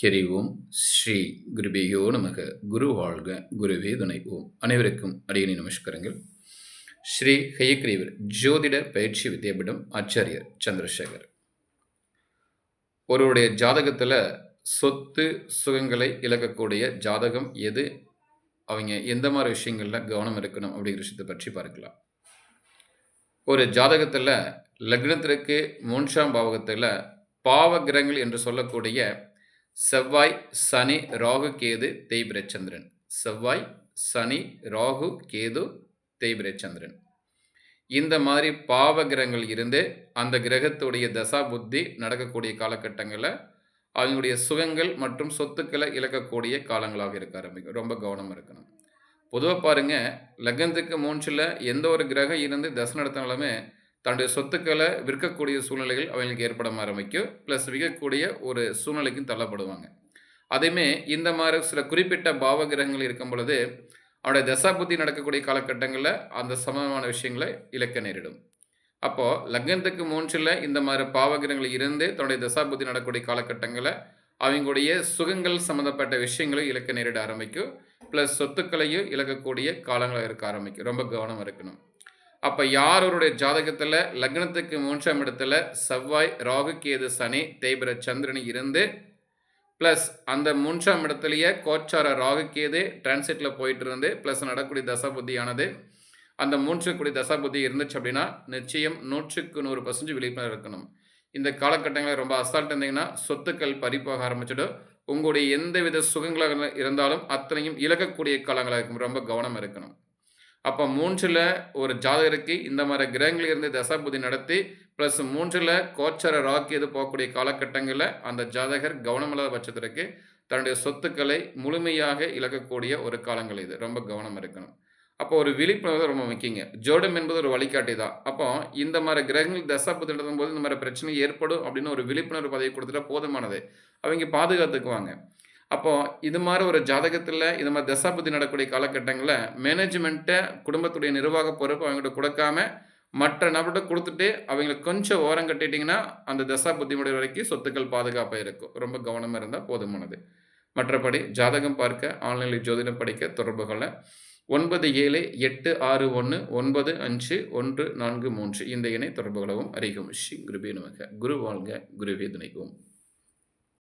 ஹரி ஓம் ஸ்ரீ குருபியோ நமக குரு வாழ்க குருவே துணை ஓம் அனைவருக்கும் அடியணி நமஸ்காரங்கள். ஸ்ரீ ஹயக்ரீவர் ஜோதிட பயிற்சி வித்யாபீடம் ஆச்சாரியர் சந்திரசேகர். ஒருவருடைய ஜாதகத்தில் சொத்து சுகங்களை இழக்கக்கூடிய ஜாதகம் எது, அவங்க எந்த மாதிரி விஷயங்களில் கவனம் இருக்கணும் அப்படிங்கிற விஷயத்தை பற்றி பார்க்கலாம். ஒரு ஜாதகத்தில் லக்னத்திற்கு 3ஆம் பாவகத்தில் பாவ கிரகங்கள் என்று சொல்லக்கூடிய செவ்வாய், சனி, ராகு, கேது, தேய்பிரை சந்திரன். செவ்வாய், சனி, ராகு, கேது, தேய்பிரை சந்திரன். இந்த மாதிரி பாவ கிரகங்கள் இருந்து அந்த கிரகத்துடைய தசா புத்தி நடக்கக்கூடிய காலகட்டங்களில் அவங்களுடைய சுகங்கள் மற்றும் சொத்துக்களை இழக்கக்கூடிய காலங்களாக இருக்க ஆரம்பிக்கும். ரொம்ப கவனம் இருக்கணும். பொதுவாக பாருங்க, லக்னத்துக்கு 3ல் எந்த ஒரு கிரகம் இருந்து தசை நடத்தினாலுமே தன்னுடைய சொத்துக்களை விற்கக்கூடிய சூழ்நிலைகள் அவங்களுக்கு ஏற்பட ஆரம்பிக்கும். ப்ளஸ் விற்கக்கூடிய ஒரு சூழ்நிலைக்கும் தள்ளப்படுவாங்க. அதேமே இந்த மாதிரி சில குறிப்பிட்ட பாவ கிரகங்கள் இருக்கும் பொழுது அவருடைய தசாபுத்தி நடக்கக்கூடிய காலகட்டங்களில் அந்த சமமான விஷயங்களை இழக்க நேரிடும். அப்போது லக்னத்துக்கு 3ல் இந்த மாதிரி பாவகிரகங்கள் இருந்து தன்னுடைய தசாபுத்தி நடக்கக்கூடிய காலகட்டங்களில் அவங்களுடைய சுகங்கள் சம்மந்தப்பட்ட விஷயங்களை இழக்க நேரிட ஆரம்பிக்கும். ப்ளஸ் சொத்துக்களையும் இழக்கக்கூடிய காலங்களாக இருக்க ஆரம்பிக்கும். ரொம்ப கவனம் இருக்கணும். அப்போ யாரோருடைய ஜாதகத்தில் லக்னத்துக்கு 3ஆம் இடத்துல செவ்வாய், ராகு, கேது, சனி, தேய்பிரை சந்திரன் இருந்து ப்ளஸ் அந்த 3ஆம் இடத்துலையே கோச்சார ராகு கேது டிரான்சிட்டில் போயிட்டு இருந்து ப்ளஸ் நடக்கக்கூடிய தசாபுத்தியானது அந்த 3 கூடிய தசாபுத்தி இருந்துச்சு அப்படின்னா நிச்சயம் 100க்கு 100% விழிப்புணர்வு இருக்கணும். இந்த காலகட்டங்களில் ரொம்ப அசால்ட் இருந்தீங்கன்னா சொத்துக்கள் பறிப்பாக ஆரம்பிச்சிடும். உங்களுடைய எந்தவித சுகங்களாக இருந்தாலும் அத்தனையும் இழக்கக்கூடிய காலங்களாக இருக்கும். ரொம்ப கவனம் இருக்கணும். அப்போ 3ல் ஒரு ஜாதகருக்கு இந்த மாதிரி கிரகங்கள் இருந்து தசாபுதி நடத்தி ப்ளஸ் 3ல் கோச்சர ராக்கி எது போகக்கூடிய காலகட்டங்களில் அந்த ஜாதகர் கவனமில்லாத பட்சத்திற்கு தன்னுடைய சொத்துக்களை முழுமையாக இழக்கக்கூடிய ஒரு காலங்கள் இது. ரொம்ப கவனம் இருக்கணும். அப்போ ஒரு விழிப்புணர்வு ரொம்ப முக்கியங்க. ஜோடம் என்பது ஒரு வழிகாட்டி தான். அப்போ இந்த மாதிரி கிரகங்கள் தசாபுதி நடத்தும் போது இந்த மாதிரி பிரச்சனை ஏற்படும் அப்படின்னு ஒரு விழிப்புணர்வு பதவி கொடுத்துட்டா போதுமானது. அவங்க பாதுகாத்துக்குவாங்க. அப்போது இது மாதிரி ஒரு ஜாதகத்தில் இது மாதிரி தசாபுத்தி நடக்கக்கூடிய காலகட்டங்களில் மேனேஜ்மெண்ட்டை குடும்பத்துடைய நிர்வாக பொறுப்பு அவங்கள்ட்ட கொடுக்காம மற்ற நபர்கிட்ட கொடுத்துட்டு அவங்களுக்கு கொஞ்சம் ஓரம் கட்டிட்டிங்கன்னா அந்த தசாபுத்தி முடிவு வரைக்கும் சொத்துக்கள் பாதுகாப்பாக இருக்கும். ரொம்ப கவனமாக இருந்தால் போதுமானது. மற்றபடி ஜாதகம் பார்க்க ஆன்லைனில் ஜோதிடம் படிக்க தொடர்புகளை 9786195143 இந்த இணை தொடர்புகளவும் அறிகும். ஸ்ரீ குருவே நமக குரு வாழ்க குருவே துணைக்கும்.